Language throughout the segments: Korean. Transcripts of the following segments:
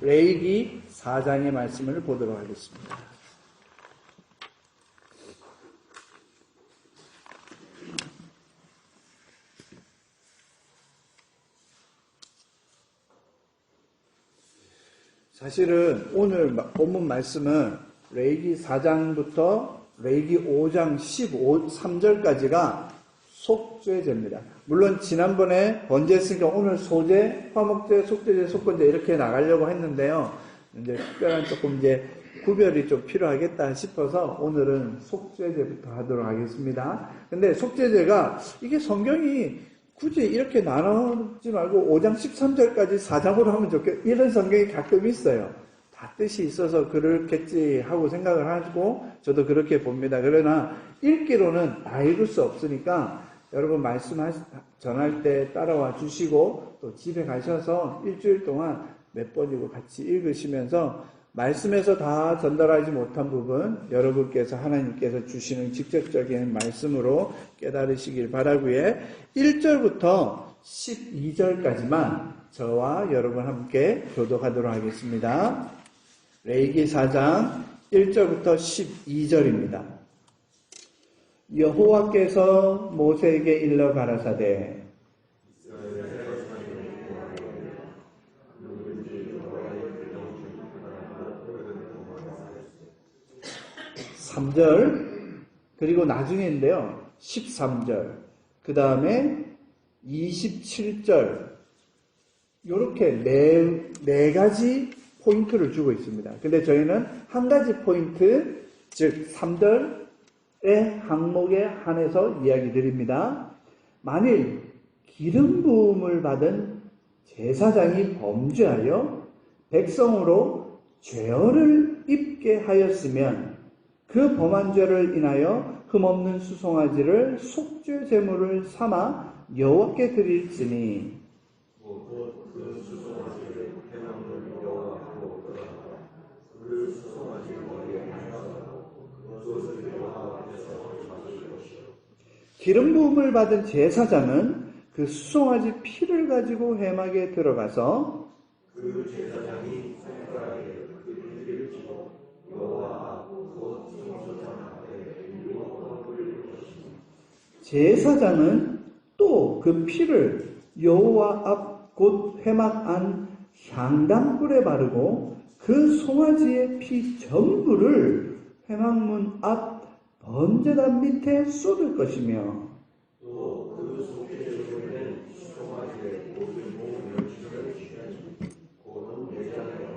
레위기 4장의 말씀을 보도록 하겠습니다. 사실은 오늘 본문 말씀은 레위기 4장부터 레위기 5장 3절까지가 속죄제입니다. 물론 지난번에 번제했으니까 오늘 소제, 화목제, 속죄제, 속건제 이렇게 나가려고 했는데요. 이제 특별한 조금 이제 구별이 좀 필요하겠다 싶어서 오늘은 속죄제부터 하도록 하겠습니다. 근데 속죄제가 이게 성경이 굳이 이렇게 나누지 말고 5장 13절까지 4장으로 하면 좋겠, 이런 성경이 가끔 있어요. 다 뜻이 있어서 그렇겠지 하고 생각을 하고 저도 그렇게 봅니다. 그러나 읽기로는 다 읽을 수 없으니까 여러분 말씀 전할 때 따라와 주시고 또 집에 가셔서 일주일 동안 몇 번이고 같이 읽으시면서 말씀에서 다 전달하지 못한 부분 여러분께서 하나님께서 주시는 직접적인 말씀으로 깨달으시길 바라고요. 1절부터 12절까지만 저와 여러분 함께 교독하도록 하겠습니다. 레위기 4장 1절부터 12절입니다. 여호와께서 모세에게 일러 가라사대 3절 그리고 나중에인데요 13절 그 다음에 27절 이렇게 네 가지 포인트를 주고 있습니다. 근데 저희는 한 가지 포인트 즉 3절의 항목에 한해서 이야기 드립니다. 만일 기름 부음을 받은 제사장이 범죄하여 백성으로 죄를 입게 하였으면 그 범한 죄를 인하여 흠없는 수송아지를 속죄 제물을 삼아 여호와께 드릴지니 그 수송아지를 해방을 여호와 앞으로 끌어다가 그 수송아지 머리에 하셔서 그것을 여호와 앞에서 맞을 것이요 기름 부음을 받은 제사장은 그 수송아지 피를 가지고 회막에 들어가서 그 제사장이 손가락에 그 피를 쥐고 여호와 제사장은 또 그 피를 여호와 앞 곧 회막 안 향단불에 바르고 그 송아지의 피 전부를 회막문 앞 번제단 밑에 쏟을 것이며 또 그 속죄제물은 송아지의 모든 몸을 지켜주시는 곧 내장의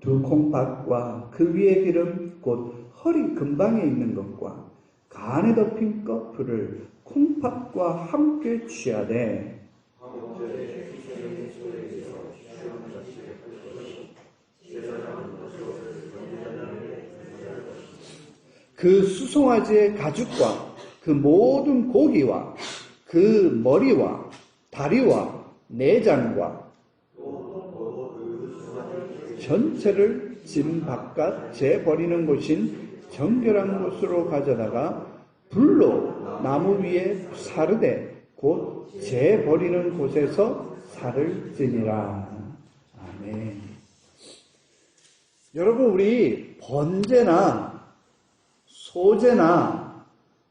두 콩팥과 그 위에 기름 곧 허리 근방에 있는 것과 간에 덮인 거풀을 콩팥과 함께 취하되 그 수송아지의 가죽과 그 모든 고기와 그 머리와 다리와 내장과 전체를 진 바깥 재 버리는 곳인 정결한 곳으로 가져다가 불로 나무 위에 사르되 곧 재 버리는 곳에서 살을 찌니라. 아멘. 여러분 우리 번제나 소제나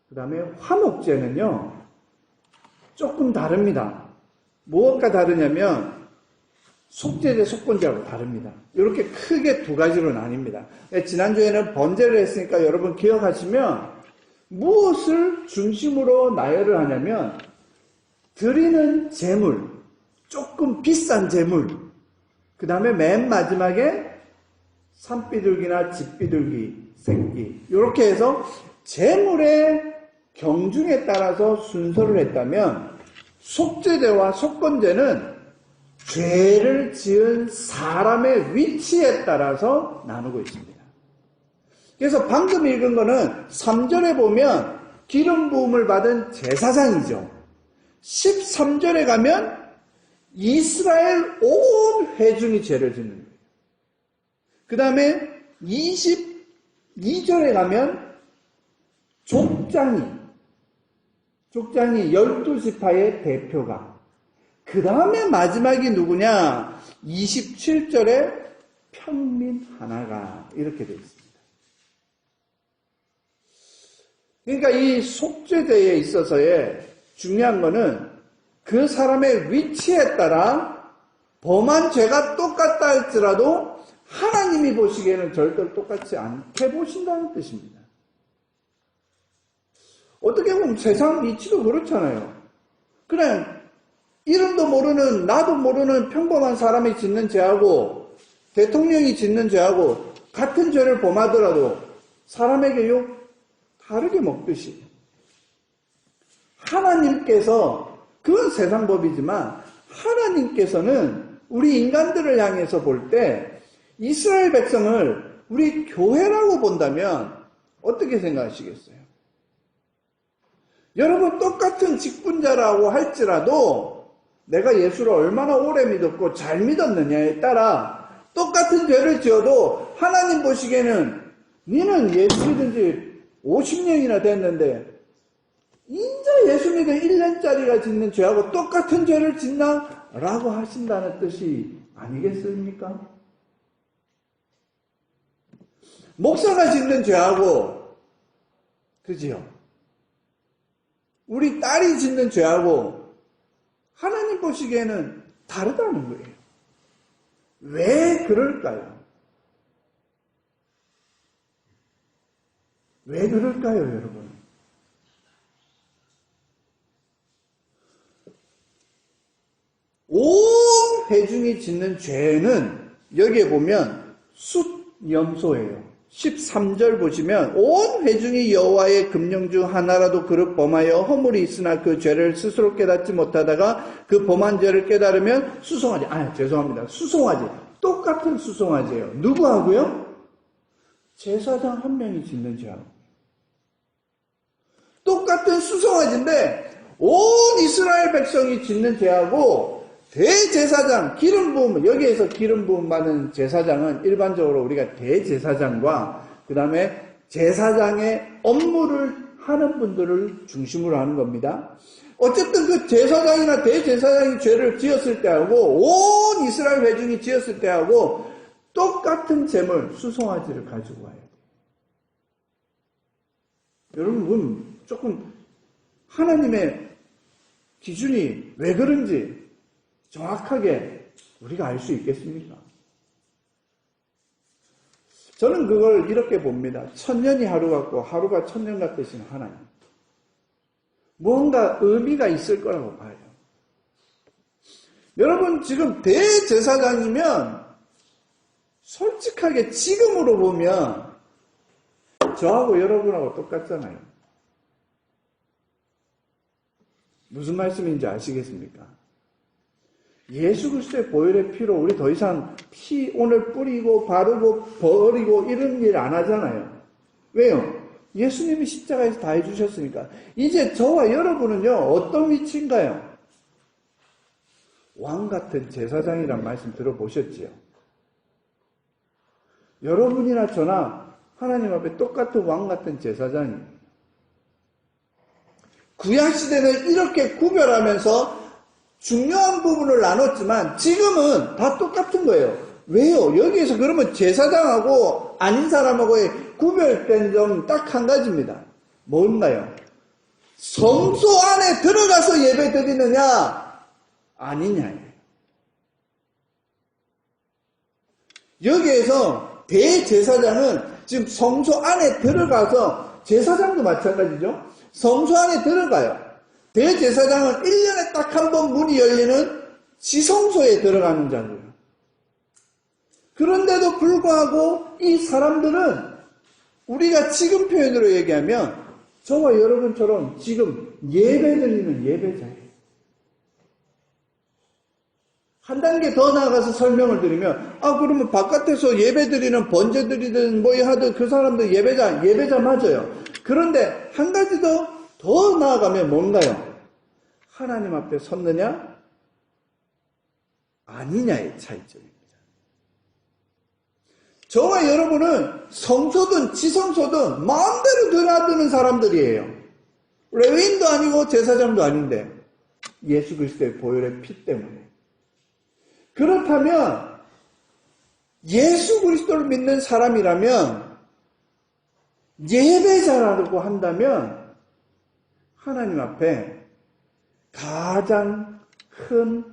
그 다음에 화목제는요 조금 다릅니다. 무엇과 다르냐면 속죄제, 속건제하고 다릅니다. 이렇게 크게 두 가지로 나뉩니다. 지난주에는 번제를 했으니까 여러분 기억하시면 무엇을 중심으로 나열을 하냐면 드리는 제물, 조금 비싼 제물, 그 다음에 맨 마지막에 산비둘기나 집비둘기, 새끼 이렇게 해서 제물의 경중에 따라서 순서를 했다면 속죄제와 속건제는 죄를 지은 사람의 위치에 따라서 나누고 있습니다. 그래서 방금 읽은 거는 3절에 보면 기름 부음을 받은 제사장이죠. 13절에 가면 이스라엘 온 회중이 죄를 짓는 거예요. 그 다음에 22절에 가면 족장이 12지파의 대표가 그 그 다음에 마지막이 누구냐? 27절에 평민 하나가 이렇게 되어 있습니다. 그러니까 이 속죄제에 있어서의 중요한 거는 그 사람의 위치에 따라 범한 죄가 똑같다 할지라도 하나님이 보시기에는 절대로 똑같지 않게 보신다는 뜻입니다. 어떻게 보면 세상 이치도 그렇잖아요. 그냥 이름도 모르는 나도 모르는 평범한 사람이 짓는 죄하고 대통령이 짓는 죄하고 같은 죄를 범하더라도 사람에게 욕 다르게 먹듯이 하나님께서, 그건 세상 법이지만 하나님께서는 우리 인간들을 향해서 볼 때 이스라엘 백성을 우리 교회라고 본다면 어떻게 생각하시겠어요? 여러분, 똑같은 직분자라고 할지라도 내가 예수를 얼마나 오래 믿었고 잘 믿었느냐에 따라 똑같은 죄를 지어도 하나님 보시기에는 니는 예수 믿은 지 50년이나 됐는데 인자 예수 믿은 1년짜리가 짓는 죄하고 똑같은 죄를 짓나? 라고 하신다는 뜻이 아니겠습니까? 목사가 짓는 죄하고, 그지요? 우리 딸이 짓는 죄하고 하나님 보시기에는 다르다는 거예요. 왜 그럴까요? 왜 그럴까요, 여러분? 온 회중이 짓는 죄는 여기에 보면 숫염소예요. 13절 보시면 온 회중이 여호와의 금령 중 하나라도 그릇 범하여 허물이 있으나 그 죄를 스스로 깨닫지 못하다가 그 범한 죄를 깨달으면 수송아지. 죄송합니다. 수송아지. 똑같은 수송아지예요. 누구하고요? 제사장 한 명이 짓는 죄하고. 똑같은 수송아지인데 온 이스라엘 백성이 짓는 죄하고 대제사장, 기름 부음, 여기에서 기름 부음 받는 제사장은 일반적으로 우리가 대제사장과 그 다음에 제사장의 업무를 하는 분들을 중심으로 하는 겁니다. 어쨌든 그 제사장이나 대제사장이 죄를 지었을 때하고 온 이스라엘 회중이 지었을 때하고 똑같은 제물, 수송아지를 가지고 와야 돼요. 여러분, 조금 하나님의 기준이 왜 그런지 정확하게 우리가 알 수 있겠습니까? 저는 그걸 이렇게 봅니다. 천년이 하루 같고 하루가 천년 같으신 하나님. 뭔가 의미가 있을 거라고 봐요. 여러분, 지금 대제사장이면 솔직하게 지금으로 보면 저하고 여러분하고 똑같잖아요. 무슨 말씀인지 아시겠습니까? 예수 그리스도의 보혈의 피로 우리 더 이상 피 오늘 뿌리고 바르고 버리고 이런 일 안 하잖아요. 왜요? 예수님이 십자가에서 다 해주셨으니까. 이제 저와 여러분은요, 어떤 위치인가요? 왕 같은 제사장이란 말씀 들어보셨지요? 여러분이나 저나 하나님 앞에 똑같은 왕 같은 제사장입니다. 구약시대는 이렇게 구별하면서 중요한 부분을 나눴지만 지금은 다 똑같은 거예요. 왜요? 여기에서 그러면 제사장하고 아닌 사람하고의 구별된 점 딱 한 가지입니다. 뭔가요? 성소 안에 들어가서 예배 드리느냐 아니냐예요. 여기에서 대제사장은 지금 성소 안에 들어가서, 제사장도 마찬가지죠. 성소 안에 들어가요. 대제사장은 1년에 딱 한 번 문이 열리는 지성소에 들어가는 자고요. 그런데도 불구하고 이 사람들은 우리가 지금 표현으로 얘기하면 저와 여러분처럼 지금 예배드리는 예배자예요. 한 단계 더 나아가서 설명을 드리면, 그러면 바깥에서 예배드리는 번제 드리든 뭐 하든 그 사람들 예배자 맞아요. 그런데 한 가지 더 나아가면 뭔가요? 하나님 앞에 섰느냐 아니냐의 차이점입니다. 저와 여러분은 성소든 지성소든 마음대로 드나드는 사람들이에요. 레위인도 아니고 제사장도 아닌데 예수 그리스도의 보혈의 피 때문에. 그렇다면 예수 그리스도를 믿는 사람이라면 예배자라고 한다면 하나님 앞에 가장 큰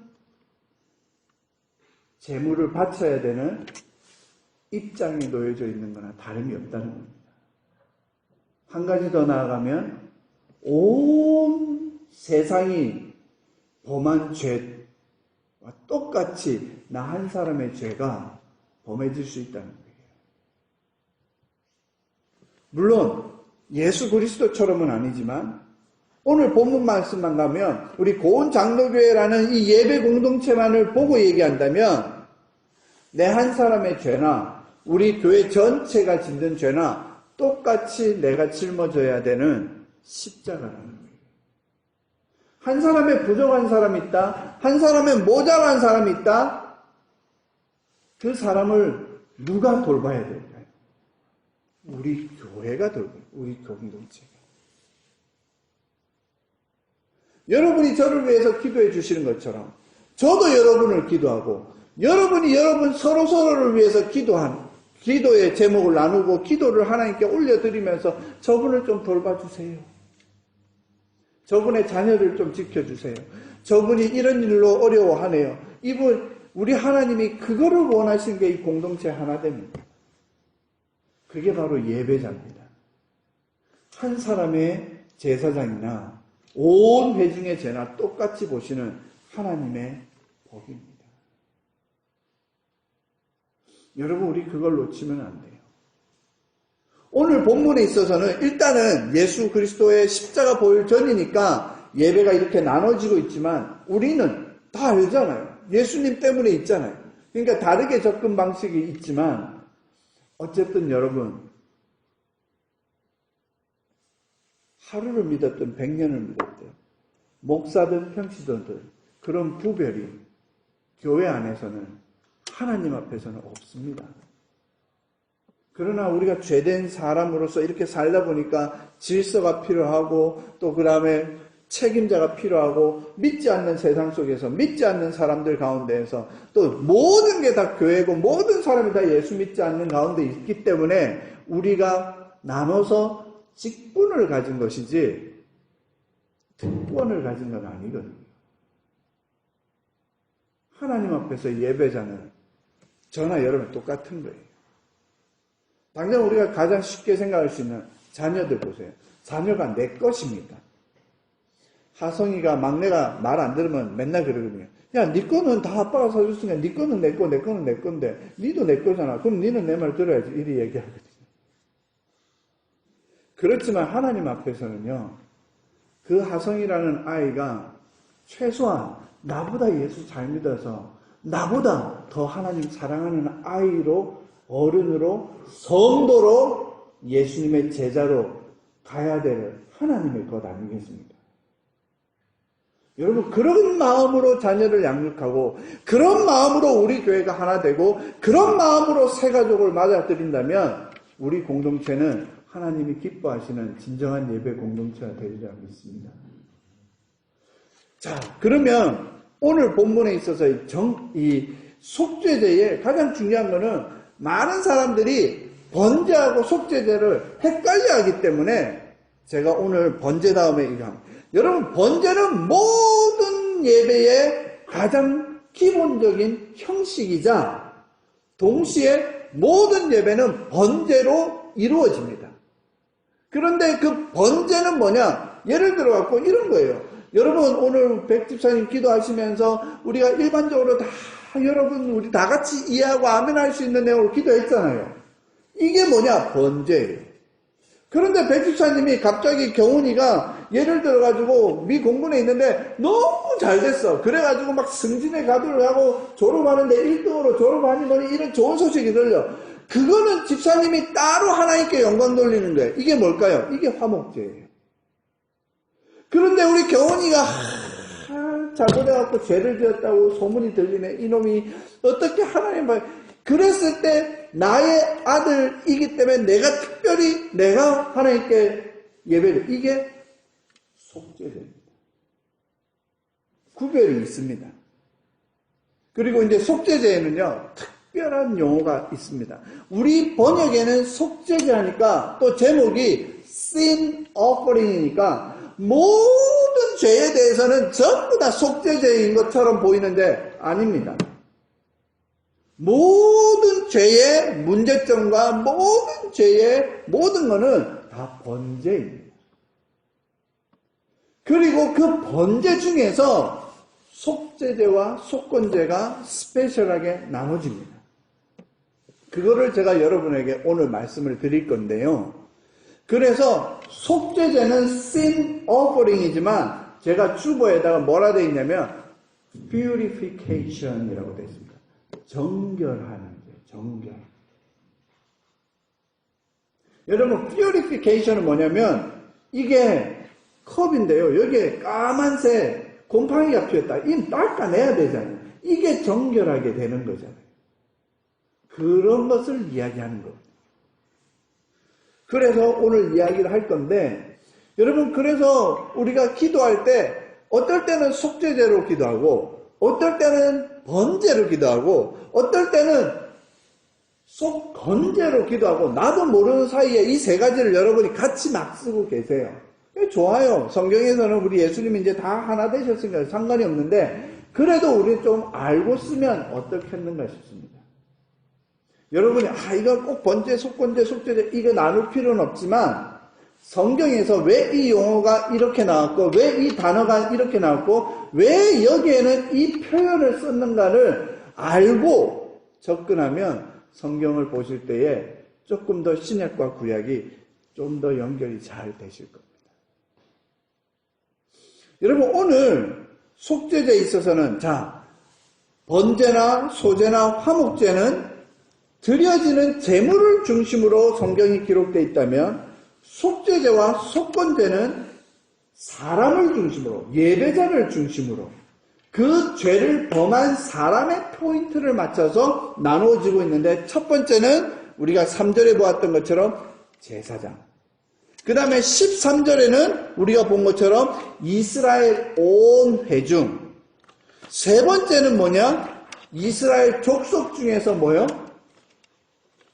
제물을 바쳐야 되는 입장에 놓여져 있는 거나 다름이 없다는 겁니다. 한 가지 더 나아가면 온 세상이 범한 죄와 똑같이 나 한 사람의 죄가 범해질 수 있다는 거예요. 물론 예수 그리스도처럼은 아니지만 오늘 본문 말씀만 가면 우리 고은 장로교회라는 이 예배 공동체만을 보고 얘기한다면 내 한 사람의 죄나 우리 교회 전체가 짓는 죄나 똑같이 내가 짊어져야 되는 십자가라는 거예요. 한 사람의 부족한 사람이 있다. 한 사람의 모자란 사람이 있다. 그 사람을 누가 돌봐야 될까요? 우리 교회가 돌봐요. 우리 공동체가. 여러분이 저를 위해서 기도해 주시는 것처럼 저도 여러분을 기도하고 여러분이 여러분 서로서로를 위해서 기도의 제목을 나누고 기도를 하나님께 올려드리면서 저분을 좀 돌봐주세요. 저분의 자녀를 좀 지켜주세요. 저분이 이런 일로 어려워하네요. 우리 하나님이 그거를 원하시는 게 이 공동체 하나됨입니다. 그게 바로 예배자입니다. 한 사람의 제사장이나 온 회중의 죄나 똑같이 보시는 하나님의 복입니다. 여러분, 우리 그걸 놓치면 안 돼요. 오늘 본문에 있어서는 일단은 예수 그리스도의 십자가 보혈 전이니까 예배가 이렇게 나눠지고 있지만 우리는 다 알잖아요. 예수님 때문에 있잖아요. 그러니까 다르게 접근 방식이 있지만 어쨌든 여러분, 하루를 믿었든 100년을 믿었든 목사든 평시도든 그런 구별이 교회 안에서는 하나님 앞에서는 없습니다. 그러나 우리가 죄된 사람으로서 이렇게 살다 보니까 질서가 필요하고 또 그 다음에 책임자가 필요하고 믿지 않는 세상 속에서 믿지 않는 사람들 가운데에서 또 모든 게 다 교회고 모든 사람이 다 예수 믿지 않는 가운데 있기 때문에 우리가 나눠서 직분을 가진 것이지 특권을 가진 건 아니거든요. 하나님 앞에서 예배자는 저나 여러분 똑같은 거예요. 당장 우리가 가장 쉽게 생각할 수 있는 자녀들 보세요. 자녀가 내 것입니다. 하성이가 막내가 말 안 들으면 맨날 그러거든요. 야, 네 거는 다 아빠가 사줬으니까 네 거는 내 거, 내 거는 내 건데 니도 내 거잖아. 그럼 니는 내 말 들어야지. 이리 얘기하거든요. 그렇지만 하나님 앞에서는요. 그 하성이라는 아이가 최소한 나보다 예수 잘 믿어서 나보다 더 하나님 사랑하는 아이로 어른으로 성도로 예수님의 제자로 가야 될 하나님의 것 아니겠습니까? 여러분, 그런 마음으로 자녀를 양육하고 그런 마음으로 우리 교회가 하나 되고 그런 마음으로 새 가족을 맞아들인다면 우리 공동체는 하나님이 기뻐하시는 진정한 예배 공동체가 되리라 믿습니다. 자, 그러면 오늘 본문에 있어서 이 속죄제의 가장 중요한 거는 많은 사람들이 번제하고 속죄제를 헷갈려 하기 때문에 제가 오늘 번제 다음에 이거 합니다. 여러분, 번제는 모든 예배의 가장 기본적인 형식이자 동시에 모든 예배는 번제로 이루어집니다. 그런데 그 번제는 뭐냐? 예를 들어 갖고 이런 거예요. 여러분, 오늘 백 집사님 기도하시면서 우리가 일반적으로 다 여러분 우리 다 같이 이해하고 아멘할 수 있는 내용으로 기도했잖아요. 이게 뭐냐? 번제예요. 그런데 백 집사님이 갑자기 경훈이가 예를 들어가지고 미 공군에 있는데 너무 잘 됐어. 그래가지고 막 승진에 가도를 하고 졸업하는데 1등으로 졸업하니 뭐니 이런 좋은 소식이 들려. 그거는 집사님이 따로 하나님께 영광 돌리는 거예요. 이게 뭘까요? 이게 화목제예요. 그런데 우리 경훈이가 잘못해갖고 죄를 지었다고 소문이 들리네. 이놈이 어떻게 하나님 말 그랬을 때 나의 아들이기 때문에 내가 하나님께 예배를 이게 속죄제입니다. 구별이 있습니다. 그리고 이제 속죄제에는요, 특별한 용어가 있습니다. 우리 번역에는 속죄제하니까 또 제목이 sin offering이니까 모든 죄에 대해서는 전부 다 속죄제인 것처럼 보이는데 아닙니다. 모든 죄의 문제점과 모든 죄의 모든 것은 다 번제입니다. 그리고 그 번제 중에서 속죄제와 속건제가 스페셜하게 나눠집니다. 그거를 제가 여러분에게 오늘 말씀을 드릴 건데요. 그래서 속죄제는 sin offering이지만 제가 주보에다가 뭐라 되어 있냐면 purification이라고 되어 있습니다. 정결하는 게 정결. 여러분 purification은 뭐냐면 이게 컵인데요. 여기에 까만색 곰팡이가 피었다. 이 닦아내야 되잖아요. 이게 정결하게 되는 거잖아요. 그런 것을 이야기하는 겁니다. 그래서 오늘 이야기를 할 건데 여러분 그래서 우리가 기도할 때 어떨 때는 속죄제로 기도하고 어떨 때는 번제로 기도하고 어떨 때는 속건제로 기도하고 나도 모르는 사이에 이 세 가지를 여러분이 같이 막 쓰고 계세요. 좋아요. 성경에서는 우리 예수님이 이제 다 하나 되셨으니까 상관이 없는데 그래도 우리 좀 알고 쓰면 어떻겠는가 싶습니다. 여러분이 이거 꼭 번제, 속건제, 속죄제 이거 나눌 필요는 없지만 성경에서 왜 이 용어가 이렇게 나왔고 왜 이 단어가 이렇게 나왔고 왜 여기에는 이 표현을 썼는가를 알고 접근하면 성경을 보실 때에 조금 더 신약과 구약이 좀 더 연결이 잘 되실 겁니다. 여러분 오늘 속죄제에 있어서는 번제나 소제나 화목제는 드려지는 제물을 중심으로 성경이 기록되어 있다면 속죄제와 속건제는 사람을 중심으로 예배자를 중심으로 그 죄를 범한 사람의 포인트를 맞춰서 나누어지고 있는데 첫 번째는 우리가 3절에 보았던 것처럼 제사장 그 다음에 13절에는 우리가 본 것처럼 이스라엘 온 회중 세 번째는 뭐냐? 이스라엘 족속 중에서 뭐요?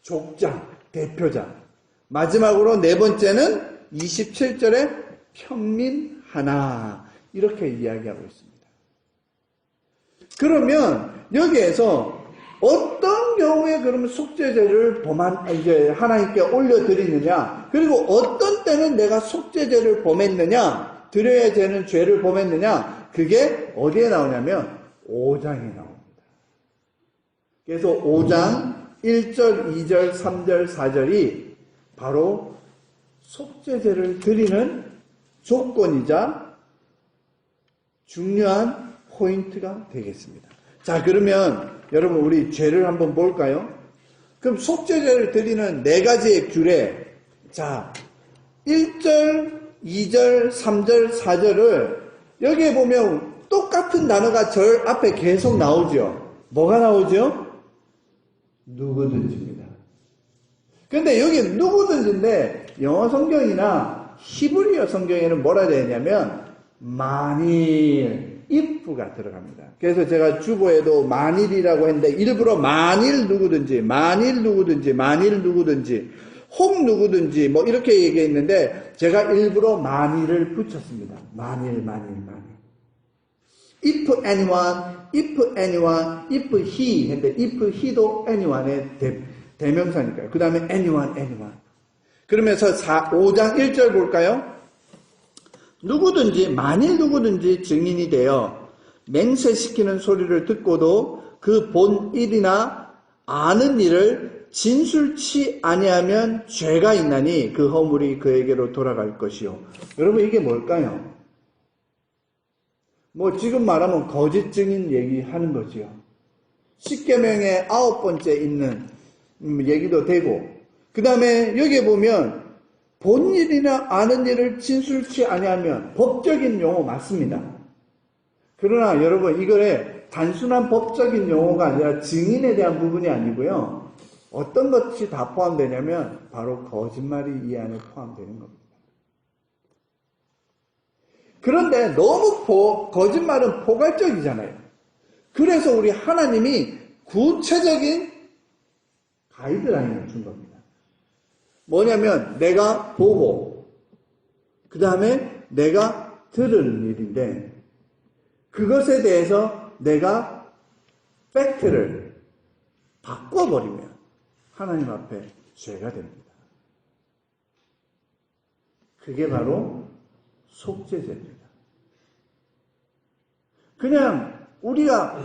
족장, 대표장. 마지막으로 네 번째는 27절에 평민 하나. 이렇게 이야기하고 있습니다. 그러면 여기에서 어떤 경우에 그러면 속죄제를 이제 하나님께 올려드리느냐, 그리고 어떤 때는 내가 속죄제를 범했느냐, 드려야 되는 죄를 범했느냐, 그게 어디에 나오냐면 5장에 나옵니다. 그래서 5장 1절, 2절, 3절, 4절이 바로 속죄제를 드리는 조건이자 중요한 포인트가 되겠습니다. 자, 그러면 여러분 우리 죄를 한번 볼까요? 그럼 속죄제를 드리는 네 가지의 규례. 자, 1절, 2절, 3절, 4절을 여기에 보면 똑같은 단어가 절 앞에 계속 나오죠. 뭐가 나오죠? 누구든지입니다. 근데 여기 누구든지인데 영어 성경이나 히브리어 성경에는 뭐라 되어 있냐면 만일, if가 들어갑니다. 그래서 제가 주보에도 만일이라고 했는데 일부러 만일 누구든지, 만일 누구든지, 만일 누구든지, 혹 누구든지 뭐 이렇게 얘기했는데 제가 일부러 만일을 붙였습니다. 만일. If anyone, if he 했는데 if he도 anyone의 대명사니까요. 그 다음에 anyone. 그러면서 5장 1절 볼까요? 누구든지, 만일 누구든지 증인이 되어 맹세시키는 소리를 듣고도 그 본 일이나 아는 일을 진술치 아니하면 죄가 있나니 그 허물이 그에게로 돌아갈 것이요. 여러분 이게 뭘까요? 뭐 지금 말하면 거짓 증인 얘기하는 거지요. 10계명의 9번째 있는 얘기도 되고 그 다음에 여기에 보면 본 일이나 아는 일을 진술치 아니하면 법적인 용어 맞습니다. 그러나 여러분 이거에 단순한 법적인 용어가 아니라 증인에 대한 부분이 아니고요. 어떤 것이 다 포함되냐면 바로 거짓말이 이 안에 포함되는 겁니다. 그런데 너무 거짓말은 포괄적이잖아요. 그래서 우리 하나님이 구체적인 가이드라인을 준 겁니다. 뭐냐면 내가 보고 그 다음에 내가 들은 일인데 그것에 대해서 내가 팩트를 바꿔버리면 하나님 앞에 죄가 됩니다. 그게 바로 속죄죄입니다. 그냥 우리가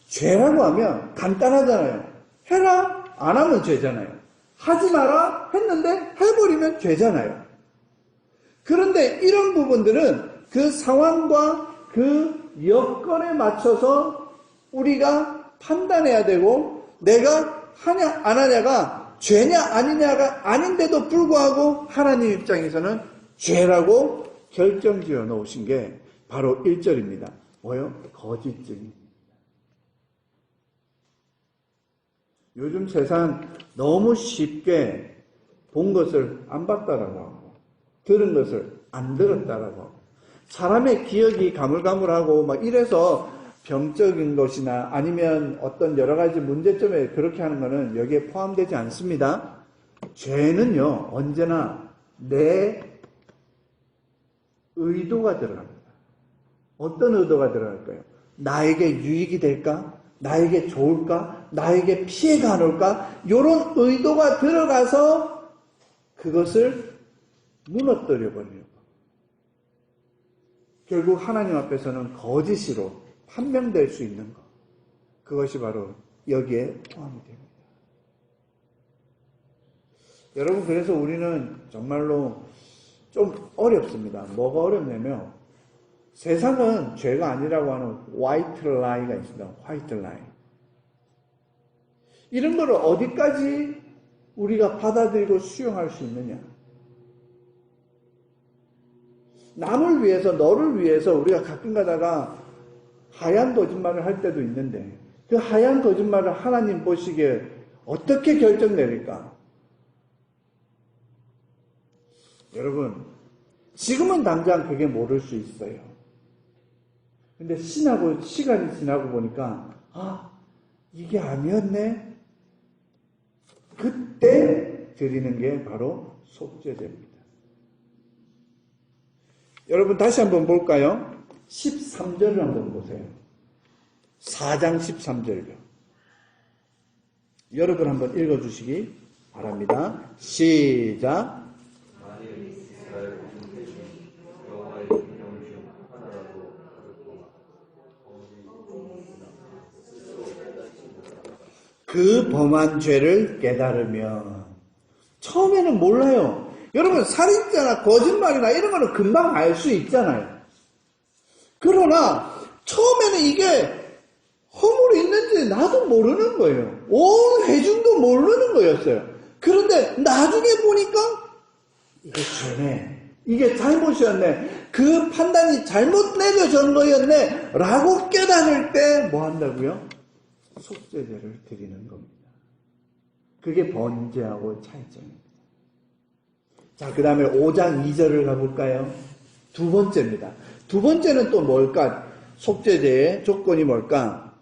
죄라고 하면 간단하잖아요. 해라 안 하면 죄잖아요. 하지 마라 했는데 해버리면 죄잖아요. 그런데 이런 부분들은 그 상황과 그 여건에 맞춰서 우리가 판단해야 되고 내가 하냐 안 하냐가 죄냐 아니냐가 아닌데도 불구하고 하나님 입장에서는 죄라고 결정지어 놓으신 게 바로 1절입니다. 뭐요? 거짓증입니다. 요즘 세상 너무 쉽게 본 것을 안 봤다라고 하고 들은 것을 안 들었다라고 하고 사람의 기억이 가물가물하고 막 이래서 병적인 것이나 아니면 어떤 여러 가지 문제점에 그렇게 하는 것은 여기에 포함되지 않습니다. 죄는요 언제나 내 의도가 들어갑니다. 어떤 의도가 들어갈까요? 나에게 유익이 될까? 나에게 좋을까? 나에게 피해가 안 올까? 이런 의도가 들어가서 그것을 무너뜨려 버리려고. 결국 하나님 앞에서는 거짓으로 판명될 수 있는 것. 그것이 바로 여기에 포함이 됩니다. 여러분 그래서 우리는 정말로 좀 어렵습니다. 뭐가 어렵냐면 세상은 죄가 아니라고 하는 화이트 라이가 있습니다. 화이트 라이. 이런 거를 어디까지 우리가 받아들이고 수용할 수 있느냐. 남을 위해서 너를 위해서 우리가 가끔 가다가 하얀 거짓말을 할 때도 있는데 그 하얀 거짓말을 하나님 보시기에 어떻게 결정 내릴까? 여러분 지금은 당장 그게 모를 수 있어요. 근데 시간이 지나고 보니까 이게 아니었네. 그때 드리는 게 바로 속죄제입니다. 여러분 다시 한번 볼까요? 13절을 한번 보세요. 4장 13절요. 여러분 한번 읽어주시기 바랍니다. 시작. 그 범한 죄를 깨달으면 처음에는 몰라요. 여러분 살인죄나 거짓말이나 이런 거는 금방 알 수 있잖아요. 그러나 처음에는 이게 허물이 있는지 나도 모르는 거예요. 온 회중도 모르는 거였어요. 그런데 나중에 보니까 이게 죄네. 이게 잘못이었네. 그 판단이 잘못 내려진 거였네. 라고 깨달을 때 뭐 한다고요? 속죄제를 드리는 겁니다. 그게 번제하고 차이점입니다. 자, 그 다음에 5장 2절을 가볼까요? 두 번째입니다. 두 번째는 또 뭘까? 속죄제의 조건이 뭘까?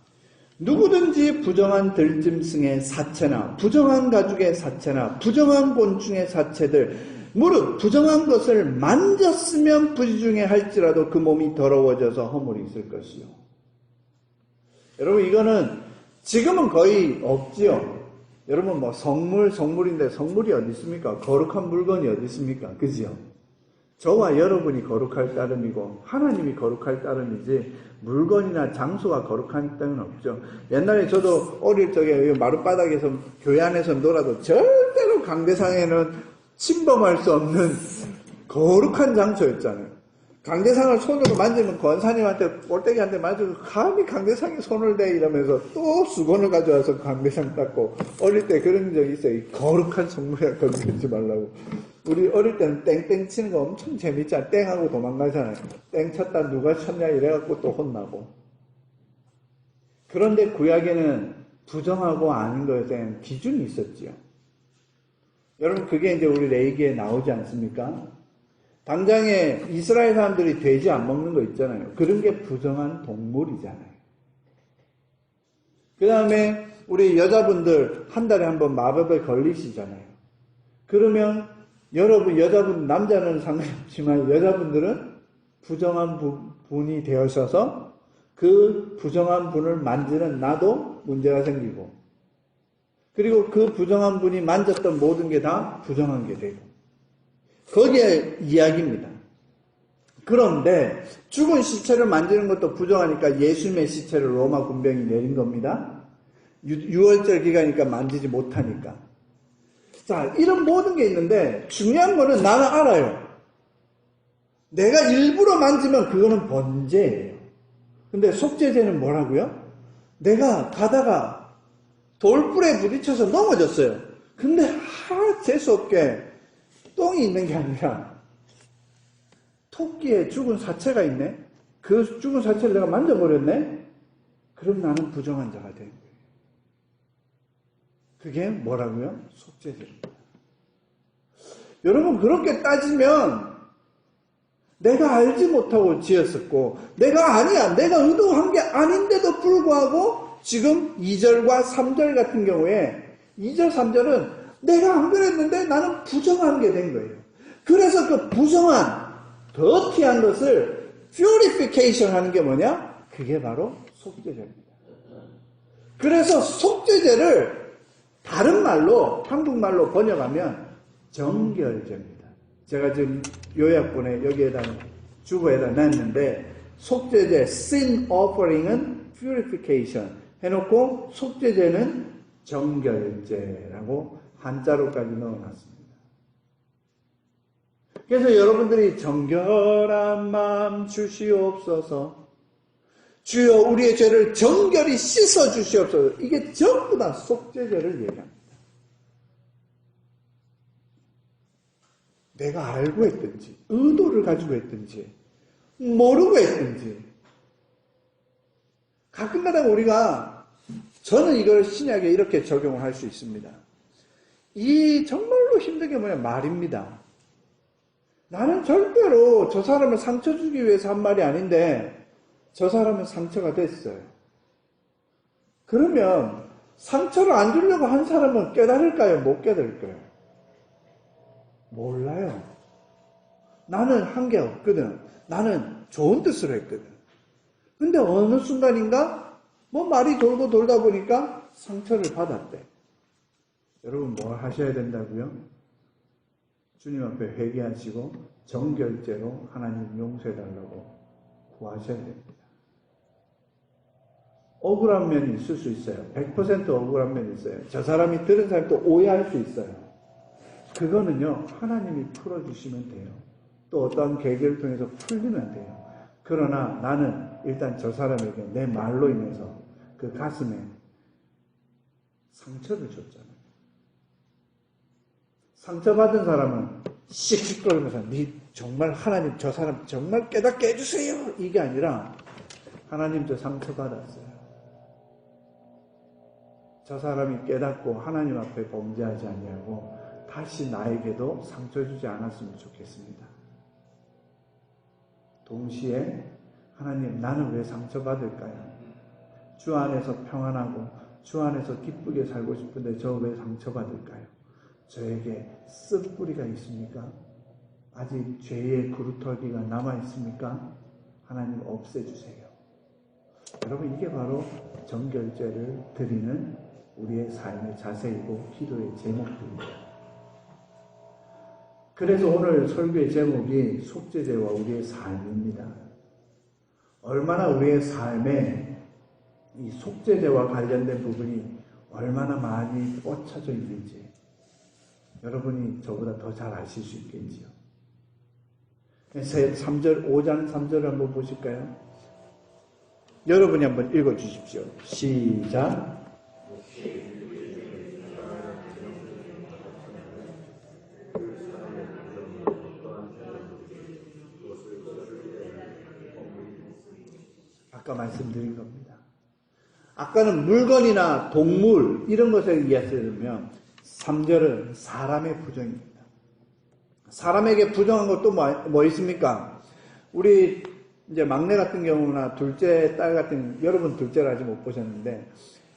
누구든지 부정한 들짐승의 사체나 부정한 가죽의 사체나 부정한 곤충의 사체들 무릇 부정한 것을 만졌으면 부지 중에 할지라도 그 몸이 더러워져서 허물이 있을 것이요. 여러분 이거는 지금은 거의 없지요. 여러분 뭐 성물인데 성물이 어디 있습니까? 거룩한 물건이 어디 있습니까? 그죠? 저와 여러분이 거룩할 따름이고 하나님이 거룩할 따름이지 물건이나 장소가 거룩한 따름은 없죠. 옛날에 저도 어릴 적에 마룻바닥에서 교회 안에서 놀아도 절대로 강대상에는 침범할 수 없는 거룩한 장소였잖아요. 강대상을 손으로 만지면 권사님한테 볼때기한테 맞으고 감히 강대상에 손을 대 이러면서 또 수건을 가져와서 강대상 닦고 어릴 때 그런 적이 있어요. 거룩한 성물에 건드리지 말라고. 우리 어릴 때는 땡땡 치는 거 엄청 재밌잖아. 땡하고 도망가잖아요. 땡 쳤다 누가 쳤냐 이래갖고 또 혼나고. 그런데 구약에는 부정하고 아닌 것에 대한 기준이 있었지요. 여러분 그게 이제 우리 레위기에 나오지 않습니까? 당장에 이스라엘 사람들이 돼지 안 먹는 거 있잖아요. 그런 게 부정한 동물이잖아요. 그 다음에 우리 여자분들 한 달에 한 번 마법에 걸리시잖아요. 그러면 여러분, 여자분, 남자는 상관없지만 여자분들은 부정한 분이 되어셔서 그 부정한 분을 만지는 나도 문제가 생기고, 그리고 그 부정한 분이 만졌던 모든 게 다 부정한 게 되고, 거기에 이야기입니다. 그런데 죽은 시체를 만지는 것도 부정하니까 예수님의 시체를 로마 군병이 내린 겁니다. 6월절 기간이니까 만지지 못하니까. 자, 이런 모든 게 있는데 중요한 거는 나는 알아요. 내가 일부러 만지면 그거는 번제예요. 근데 속죄제는 뭐라고요? 내가 가다가 돌불에 부딪혀서 넘어졌어요. 근데 재수없게 똥이 있는 게 아니라 토끼에 죽은 사체가 있네? 그 죽은 사체를 내가 만져버렸네? 그럼 나는 부정한 자가 되는 거예요. 그게 뭐라고요? 속죄제입니다. 여러분, 그렇게 따지면 내가 알지 못하고 지었었고, 내가 의도한 게 아닌데도 불구하고 지금 2절과 3절 같은 경우에 2절, 3절은 내가 안 그랬는데 나는 부정한 게 된 거예요. 그래서 그 부정한, 더티한 것을 purification 하는 게 뭐냐? 그게 바로 속죄제입니다. 그래서 속죄제를 다른 말로, 한국말로 번역하면 정결제입니다. 제가 지금 요약본에 여기에다, 주보에다 놨는데, 속죄제, sin offering은 purification 해놓고, 속죄제는 정결제라고 한자로까지 넣어놨습니다. 그래서 여러분들이 정결한 마음 주시옵소서, 주여 우리의 죄를 정결히 씻어 주시옵소서, 이게 전부 다 속죄제를 얘기합니다. 내가 알고 했든지, 의도를 가지고 했든지, 모르고 했든지, 가끔가다 우리가, 저는 이걸 신약에 이렇게 적용을 할 수 있습니다. 이 정말로 힘든 게 뭐냐? 말입니다. 나는 절대로 저 사람을 상처 주기 위해서 한 말이 아닌데 저 사람은 상처가 됐어요. 그러면 상처를 안 주려고 한 사람은 깨달을까요? 못 깨달을까요? 몰라요. 나는 한 게 없거든. 나는 좋은 뜻으로 했거든. 근데 어느 순간인가 말이 돌고 돌다 보니까 상처를 받았대. 여러분 뭘 하셔야 된다고요? 주님 앞에 회개하시고 정결제로 하나님 용서해달라고 구하셔야 됩니다. 억울한 면이 있을 수 있어요. 100% 억울한 면이 있어요. 저 사람이 들은 사람이 또 오해할 수 있어요. 그거는요, 하나님이 풀어주시면 돼요. 또 어떠한 계기를 통해서 풀리면 돼요. 그러나 나는 일단 저 사람에게 내 말로 인해서 그 가슴에 상처를 줬잖아요. 상처받은 사람은 씩씩거리면서 정말 하나님 저 사람 정말 깨닫게 해주세요, 이게 아니라 하나님 저 상처받았어요. 저 사람이 깨닫고 하나님 앞에 범죄하지 아니하고 다시 나에게도 상처 주지 않았으면 좋겠습니다. 동시에 하나님, 나는 왜 상처받을까요? 주 안에서 평안하고 주 안에서 기쁘게 살고 싶은데 저 왜 상처받을까요? 저에게 쓴뿌리가 있습니까? 아직 죄의 그루터기가 남아있습니까? 하나님 없애주세요. 여러분, 이게 바로 정결제를 드리는 우리의 삶의 자세이고 기도의 제목입니다. 그래서 오늘 설교의 제목이 속죄제와 우리의 삶입니다. 얼마나 우리의 삶에 이 속죄제와 관련된 부분이 얼마나 많이 뻗쳐져 있는지 여러분이 저보다 더 잘 아실 수 있겠지요. 3절, 5장 3절을 한번 보실까요? 여러분이 한번 읽어주십시오. 시작. 아까 말씀드린 겁니다. 아까는 물건이나 동물 이런 것에 의해서면 3절은 사람의 부정입니다. 사람에게 부정한 것도 뭐 있습니까? 우리 이제 막내 같은 경우나 둘째 딸 같은, 여러분 둘째를 아직 못 보셨는데,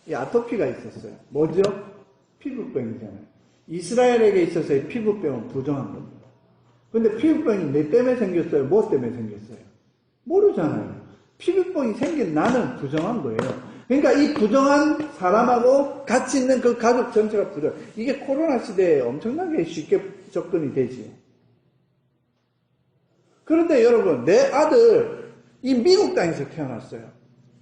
이 아토피가 있었어요. 뭐죠? 피부병이잖아요. 이스라엘에게 있어서의 피부병은 부정한 겁니다. 근데 피부병이 내 때문에 생겼어요? 뭐 때문에 생겼어요? 모르잖아요. 피부병이 생긴 나는 부정한 거예요. 그러니까 이 부정한 사람하고 같이 있는 그 가족 전체가 부정. 이게 코로나 시대에 엄청나게 쉽게 접근이 되지. 그런데 여러분, 내 아들 이 미국 땅에서 태어났어요.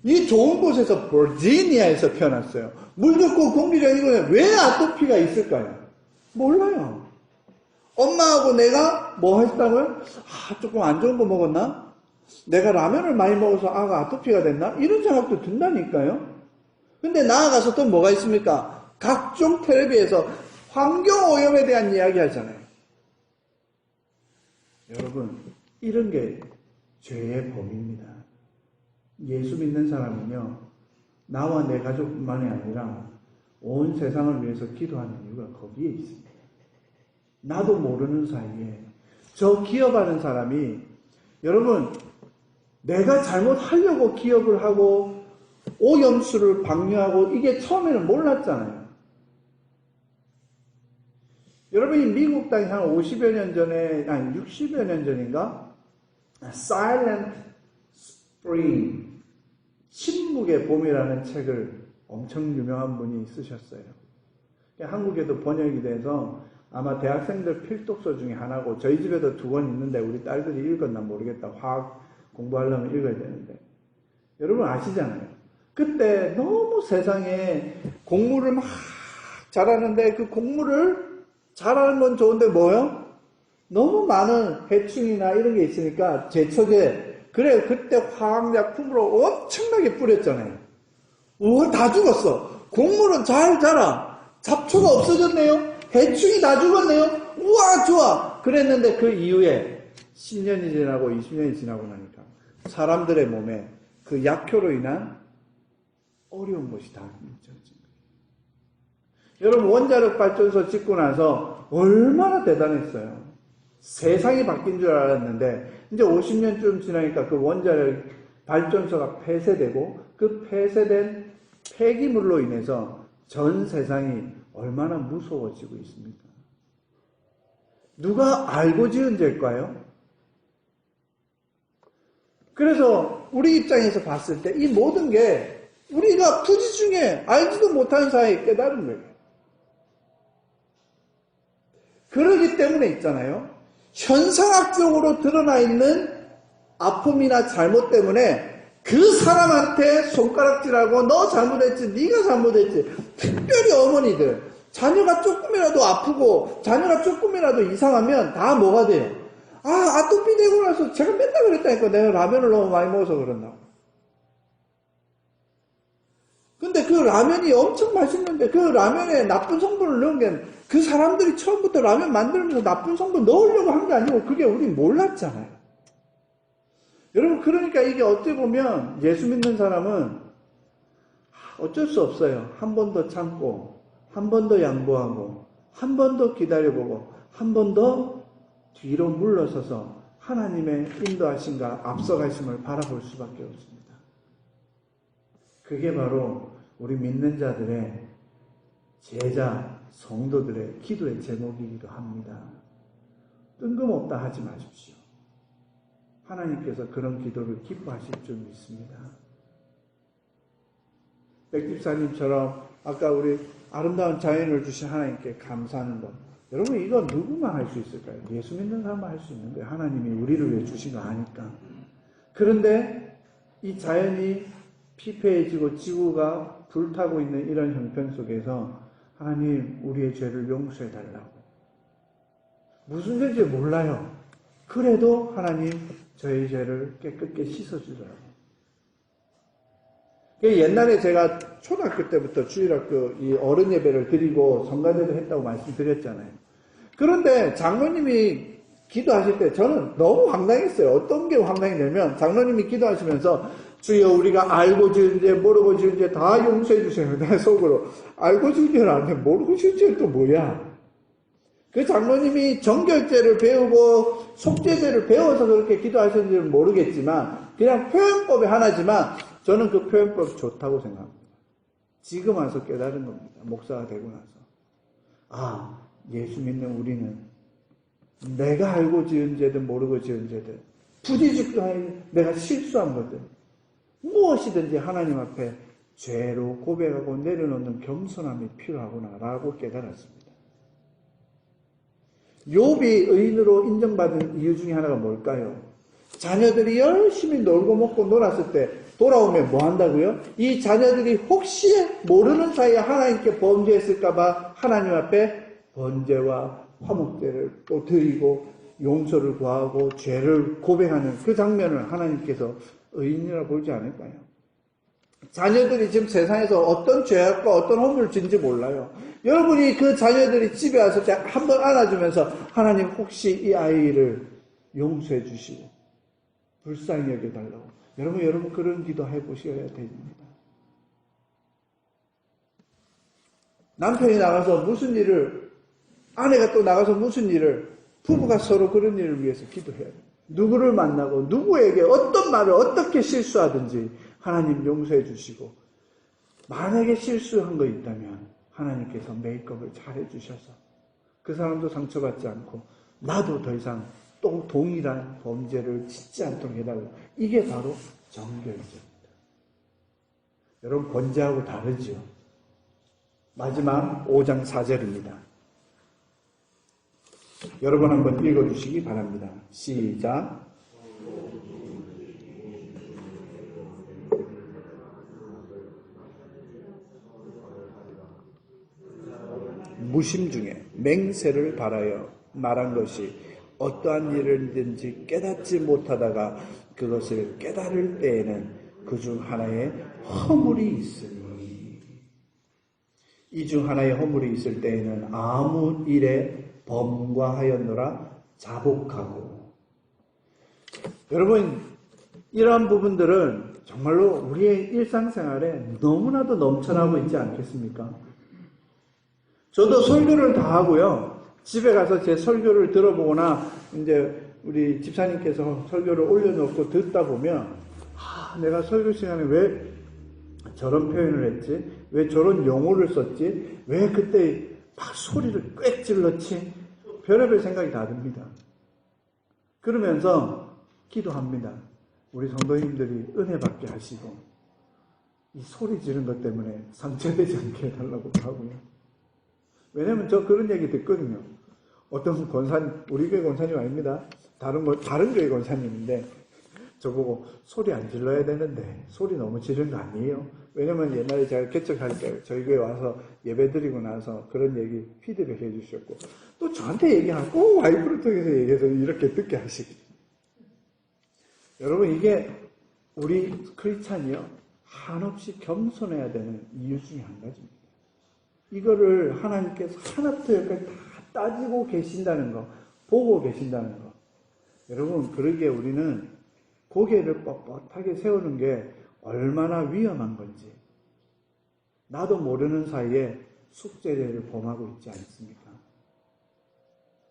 이 좋은 곳에서 버지니아에서 태어났어요. 물 좋고 공기 좋은 이곳에 왜 아토피가 있을까요? 몰라요. 엄마하고 내가 뭐 했다고요? 조금 안 좋은 거 먹었나? 내가 라면을 많이 먹어서 아토피가 됐나? 이런 생각도 든다니까요. 근데 나아가서 또 뭐가 있습니까? 각종 텔레비에서 환경오염에 대한 이야기 하잖아요. 여러분, 이런 게 죄의 범입니다. 예수 믿는 사람은요, 나와 내 가족뿐만이 아니라 온 세상을 위해서 기도하는 이유가 거기에 있습니다. 나도 모르는 사이에 저 기업하는 사람이, 여러분, 내가 잘못하려고 기업을 하고 오염수를 방류하고 이게 처음에는 몰랐잖아요. 여러분이 미국 땅에 한 50여 년 전에, 아니 60여 년 전인가? Silent Spring, 침묵의 봄이라는 책을 엄청 유명한 분이 쓰셨어요. 한국에도 번역이 돼서 아마 대학생들 필독서 중에 하나고, 저희 집에도 2권 있는데 우리 딸들이 읽었나 모르겠다. 화학 공부하려면 읽어야 되는데. 여러분 아시잖아요. 그때 너무 세상에 곡물을 막 자라는데, 그 곡물을 자라는 건 좋은데 뭐요? 너무 많은 해충이나 이런 게 있으니까 제초제, 그래 그때 화학약품으로 엄청나게 뿌렸잖아요. 우와, 다 죽었어. 곡물은 잘 자라. 잡초가 없어졌네요. 해충이 다 죽었네요. 우와, 좋아. 그랬는데 그 이후에 10년이 지나고 20년이 지나고 나니까 사람들의 몸에 그 약효로 인한 어려운 것이 다 느껴진 거예요. 여러분, 원자력 발전소 짓고 나서 얼마나 대단했어요. 세상이 바뀐 줄 알았는데 이제 50년쯤 지나니까 그 원자력 발전소가 폐쇄되고, 그 폐쇄된 폐기물로 인해서 전 세상이 얼마나 무서워지고 있습니까? 누가 알고 지은 죄일까요? 그래서 우리 입장에서 봤을 때 이 모든 게 우리가 부지 중에 알지도 못하는 사이에 깨달은 거예요. 그러기 때문에 있잖아요. 현상학적으로 드러나 있는 아픔이나 잘못 때문에 그 사람한테 손가락질하고 너 잘못했지, 네가 잘못했지. 특별히 어머니들, 자녀가 조금이라도 아프고 자녀가 조금이라도 이상하면 다 뭐가 돼요? 아토피 되고 나서 제가 맨날 그랬다니까. 내가 라면을 너무 많이 먹어서 그런다고. 근데 그 라면이 엄청 맛있는데 그 라면에 나쁜 성분을 넣은 게, 그 사람들이 처음부터 라면 만들면서 나쁜 성분 넣으려고 한 게 아니고 그게 우린 몰랐잖아요. 여러분, 그러니까 이게 어찌 보면 예수 믿는 사람은 어쩔 수 없어요. 한 번 더 참고, 한 번 더 양보하고, 한 번 더 기다려보고, 한 번 더 뒤로 물러서서 하나님의 인도하심과 앞서가심을 바라볼 수밖에 없습니다. 그게 바로 우리 믿는 자들의, 제자, 성도들의 기도의 제목이기도 합니다. 뜬금없다 하지 마십시오. 하나님께서 그런 기도를 기뻐하실 줄 믿습니다. 백집사님처럼 아까 우리 아름다운 자연을 주신 하나님께 감사하는 것. 여러분, 이거 누구만 할 수 있을까요? 예수 믿는 사람만 할 수 있는 거예요. 하나님이 우리를 위해 주신 거 아니까. 그런데 이 자연이 피폐해지고 지구가 불타고 있는 이런 형편 속에서 하나님, 우리의 죄를 용서해 달라고. 무슨 죄인지 몰라요. 그래도 하나님, 저희 죄를 깨끗게 씻어주더라고요. 옛날에 제가 초등학교 때부터 주일학교 이 어른 예배를 드리고 성가대도 했다고 말씀드렸잖아요. 그런데 장로님이 기도하실 때 저는 너무 황당했어요. 어떤 게 황당했냐면, 장로님이 기도하시면서 주여, 우리가 알고 지은 죄, 모르고 지은 죄 다 용서해 주세요. 내 속으로 알고 지은 죄는 아닌데 모르고 지은 죄는 또 뭐야? 그 장로님이 정결제를 배우고 속죄제를 배워서 그렇게 기도하셨는지는 모르겠지만 그냥 표현법이 하나지만 저는 그 표현법 좋다고 생각합니다. 지금 와서 깨달은 겁니다. 목사가 되고 나서. 아, 예수 믿는 우리는 내가 알고 지은 죄든 모르고 지은 죄든 부지직간에 내가 실수한 것들 무엇이든지 하나님 앞에 죄로 고백하고 내려놓는 겸손함이 필요하구나라고 깨달았습니다. 욥이 의인으로 인정받은 이유 중에 하나가 뭘까요? 자녀들이 열심히 놀고 먹고 놀았을 때 돌아오면 뭐 한다고요? 이 자녀들이 혹시 모르는 사이에 하나님께 범죄했을까봐 하나님 앞에 번제와 화목제를 또 드리고 용서를 구하고 죄를 고백하는 그 장면을 하나님께서 의인이라 보지 않을까요? 자녀들이 지금 세상에서 어떤 죄악과 어떤 허물을 짓는지 몰라요. 여러분이 그 자녀들이 집에 와서 한번 안아주면서 하나님 혹시 이 아이를 용서해 주시고 불쌍히 여겨달라고. 여러분 그런 기도 해보셔야 됩니다. 남편이 나가서 무슨 일을, 아내가 또 나가서 무슨 일을, 부부가 서로 그런 일을 위해서 기도해야 돼요. 누구를 만나고 누구에게 어떤 말을 어떻게 실수하든지 하나님 용서해 주시고, 만약에 실수한 거 있다면 하나님께서 메이크업을 잘 해주셔서 그 사람도 상처받지 않고 나도 더 이상 또 동일한 범죄를 짓지 않도록 해달라. 이게 바로 정결제입니다. 여러분, 번제하고 다르죠. 마지막 5장 4절입니다. 여러분 한번 읽어주시기 바랍니다. 시작. 무심 중에 맹세를 바라여 말한 것이 어떠한 일이든지 깨닫지 못하다가 그것을 깨달을 때에는 그 중 하나의 허물이 있으니, 이 중 하나의 허물이 있을 때에는 아무 일에 범과하였노라 자복하고. 여러분, 이러한 부분들은 정말로 우리의 일상생활에 너무나도 넘쳐나고 있지 않겠습니까? 저도 설교를 다 하고요. 집에 가서 제 설교를 들어보거나 이제 우리 집사님께서 설교를 올려놓고 듣다 보면 내가 설교 시간에 왜 저런 표현을 했지? 왜 저런 용어를 썼지? 왜 그때 막 소리를 꽥 질렀지? 별의별 생각이 다 듭니다. 그러면서 기도합니다. 우리 성도님들이 은혜 받게 하시고 이 소리 지른 것 때문에 상처되지 않게 해달라고 하고요. 왜냐면 저 그런 얘기 듣거든요. 어떤 권사님, 우리 교회 권사님 아닙니다. 다른 교회 권사님인데 저보고 소리 안 질러야 되는데 소리 너무 지른 거 아니에요? 왜냐면 옛날에 제가 개척할 때 저희 교회 와서 예배 드리고 나서 그런 얘기 피드백 해주셨고 또 저한테 얘기하고 와이프를 통해서 얘기해서 이렇게 듣게 하시거든요. 여러분, 이게 우리 크리스찬이요 한없이 겸손해야 되는 이유 중에 한 가지입니다. 이거를 하나님께서 하나부터 여기까지 다 따지고 계신다는 거, 보고 계신다는 거. 여러분, 그러기에 우리는 고개를 뻣뻣하게 세우는 게 얼마나 위험한 건지 나도 모르는 사이에 속죄죄를 범하고 있지 않습니까?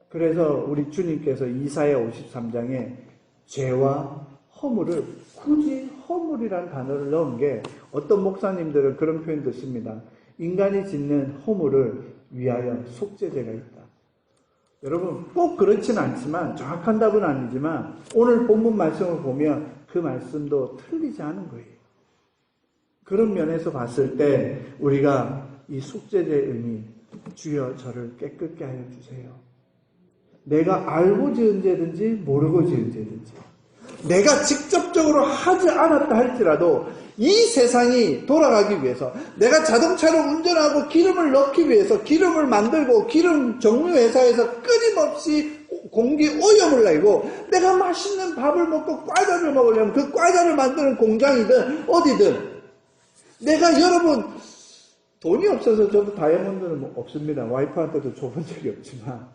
그래서 우리 주님께서 이사야 53장에 죄와 허물을 굳이 허물이라는 단어를 넣은 게 어떤 목사님들은 그런 표현도 씁니다. 인간이 짓는 허물을 위하여 속죄죄가 있다. 여러분, 꼭 그렇지는 않지만 정확한 답은 아니지만 오늘 본문 말씀을 보면 그 말씀도 틀리지 않은 거예요. 그런 면에서 봤을 때 우리가 이 속죄죄의 의미, 주여 저를 깨끗게 하여 주세요. 내가 알고 지은 죄든지 모르고 지은 죄든지 내가 직접적으로 하지 않았다 할지라도 이 세상이 돌아가기 위해서 내가 자동차를 운전하고 기름을 넣기 위해서 기름을 만들고 기름 정유회사에서 끊임없이 공기 오염을 내고 내가 맛있는 밥을 먹고 과자를 먹으려면 그 과자를 만드는 공장이든 어디든 내가 여러분 돈이 없어서 저도 다이아몬드는 뭐 없습니다. 와이프한테도 줘본 적이 없지만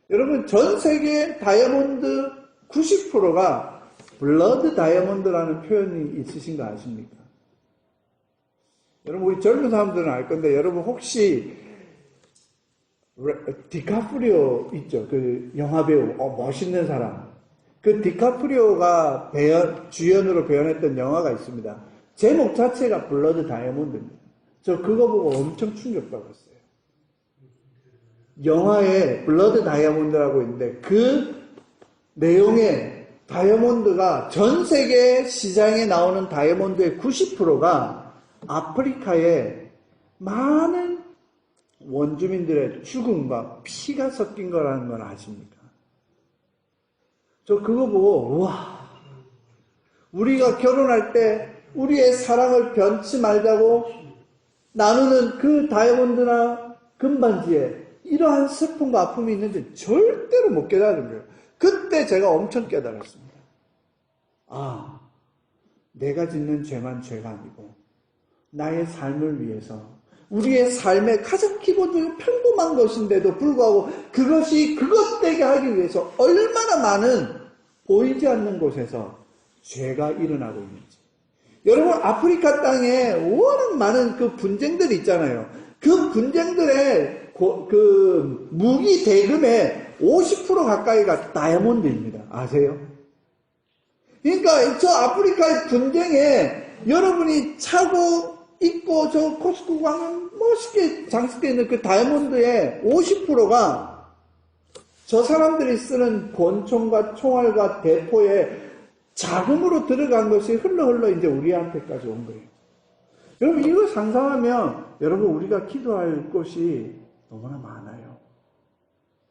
여러분 전 세계 다이아몬드 90%가 블러드 다이아몬드라는 표현이 있으신 거 아십니까? 여러분 우리 젊은 사람들은 알 건데 여러분 혹시 디카프리오 있죠. 그 영화배우, 멋있는 사람. 그 디카프리오가 주연으로 배우했던 영화가 있습니다. 제목 자체가 블러드 다이아몬드입니다. 저 그거 보고 엄청 충격받았어요. 영화에 블러드 다이아몬드라고 있는데 그 내용에 다이아몬드가 전 세계 시장에 나오는 다이아몬드의 90%가 아프리카의 많은 원주민들의 죽음과 피가 섞인 거라는 걸 아십니까? 저 그거 보고 우와, 우리가 결혼할 때 우리의 사랑을 변치 말자고 나누는 그 다이아몬드나 금반지에 이러한 슬픔과 아픔이 있는지 절대로 못 깨달은 거예요. 그때 제가 엄청 깨달았습니다. 아, 내가 짓는 죄만 죄가 아니고 나의 삶을 위해서 우리의 삶의 가장 기본적인 평범한 것인데도 불구하고 그것이 그것되게 하기 위해서 얼마나 많은 보이지 않는 곳에서 죄가 일어나고 있는지. 여러분, 아프리카 땅에 워낙 많은 그 분쟁들이 있잖아요. 그 분쟁들의 그 무기 대금의 50% 가까이가 다이아몬드입니다. 아세요? 그러니까 저 아프리카의 분쟁에 여러분이 차고 입고 저 코스코 가면 멋있게 장식되어 있는 그 다이아몬드의 50%가 저 사람들이 쓰는 권총과 총알과 대포에 자금으로 들어간 것이 흘러 이제 우리한테까지 온 거예요. 여러분, 이거 상상하면 여러분 우리가 기도할 곳이 너무나 많아요.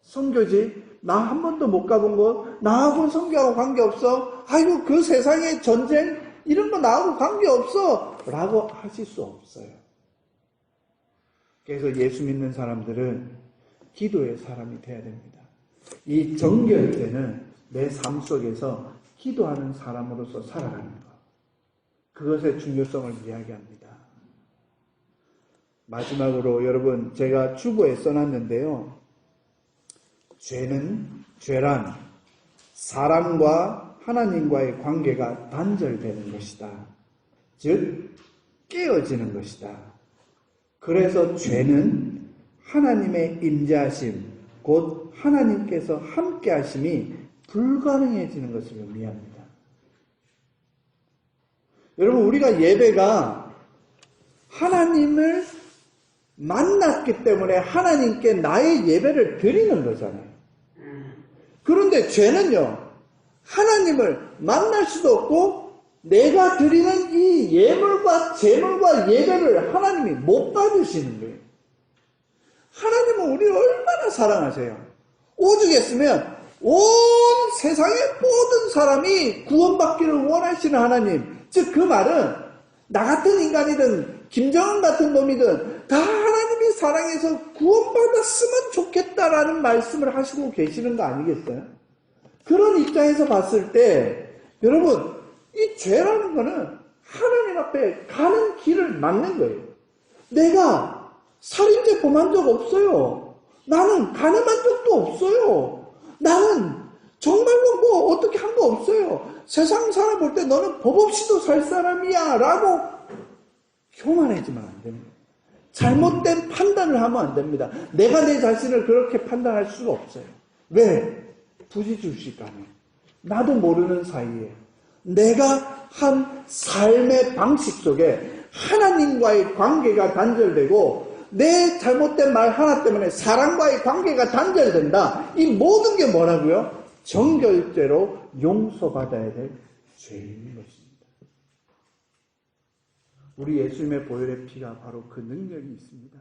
선교지? 나 한 번도 못 가본 곳? 나하고 선교하고 관계없어? 아이고, 그 세상의 전쟁? 이런 거 나하고 관계없어! 라고 하실 수 없어요. 그래서 예수 믿는 사람들은 기도의 사람이 돼야 됩니다. 이 정결제는 내 삶 속에서 기도하는 사람으로서 살아가는 것. 그것의 중요성을 이야기합니다. 마지막으로 여러분, 제가 주보에 써놨는데요. 죄란 사람과 하나님과의 관계가 단절되는 것이다. 즉 깨어지는 것이다. 그래서 죄는 하나님의 임재하심, 곧 하나님께서 함께하심이 불가능해지는 것을 의미합니다. 여러분, 우리가 예배가 하나님을 만났기 때문에 하나님께 나의 예배를 드리는 거잖아요. 그런데 죄는요, 하나님을 만날 수도 없고 내가 드리는 이 예물과 제물과 예배를 하나님이 못 받으시는 거예요. 하나님은 우리를 얼마나 사랑하세요. 오죽했으면 온 세상의 모든 사람이 구원받기를 원하시는 하나님, 즉 그 말은 나 같은 인간이든 김정은 같은 놈이든 다 하나님이 사랑해서 구원받았으면 좋겠다라는 말씀을 하시고 계시는 거 아니겠어요? 그런 입장에서 봤을 때 여러분, 이 죄라는 거는 하나님 앞에 가는 길을 막는 거예요. 내가 살인죄 범한 적 없어요. 나는 가늠한 적도 없어요. 나는 정말로 뭐 어떻게 한 거 없어요. 세상 사람 볼 때 너는 법 없이도 살 사람이야 라고 교만해지면 안 됩니다. 잘못된 판단을 하면 안 됩니다. 내가 내 자신을 그렇게 판단할 수가 없어요. 왜? 부지주식감에 나도 모르는 사이에 내가 한 삶의 방식 속에 하나님과의 관계가 단절되고 내 잘못된 말 하나 때문에 사람과의 관계가 단절된다. 이 모든 게 뭐라고요? 정결죄로 용서받아야 될 죄인 것입니다. 우리 예수님의 보혈의 피가 바로 그 능력이 있습니다.